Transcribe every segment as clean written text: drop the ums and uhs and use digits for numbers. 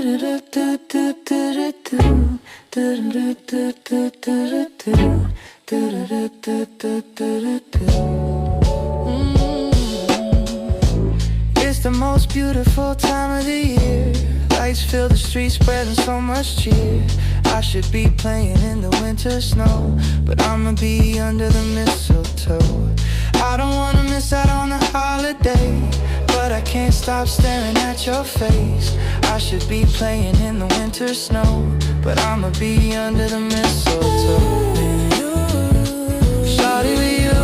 It's the most beautiful time of the year. Lights fill the streets, spreading so much cheer. I should be playing in the winter snow, but I'ma be under the mistletoe. I don't wanna miss out on the holiday, but I can't stop staring at your face. I should be playing in the winter snow, but I'ma be under the mistletoe. Shawty with you,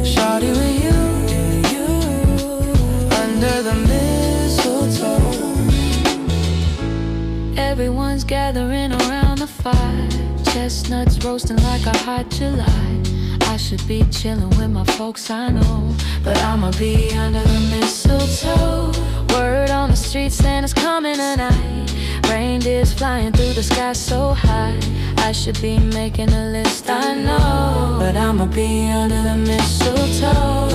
shawty with you, under the mistletoe. Everyone's gathering around the fire, chestnuts roasting like a hot July. I should be chilling with my folks, I know, but I'ma be under the mistletoe. Word on the street, Santa's coming tonight. Reindeers flying through the sky so high. I should be making a list, I know, but I'ma be under the mistletoe.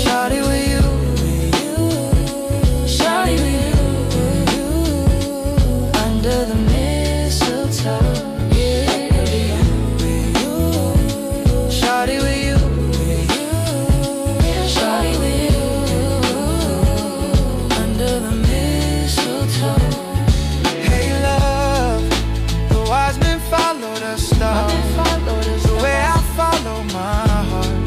Shawty with you, Shawty with you, under the mistletoe. shawty with you, Shawty with you, under the mistletoe. hey love, the wise men followed a star, the way I follow my heart,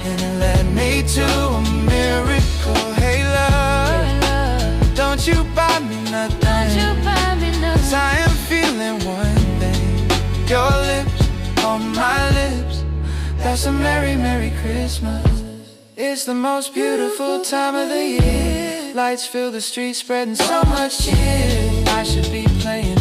and it led me to a miracle. Hey love, don't you buy me nothing, 'cause I am feeling one thing, your lips on my lips. That's a merry, merry Christmas. It's the most beautiful time of the year. Lights fill the streets, spreading so much cheer. I should be playing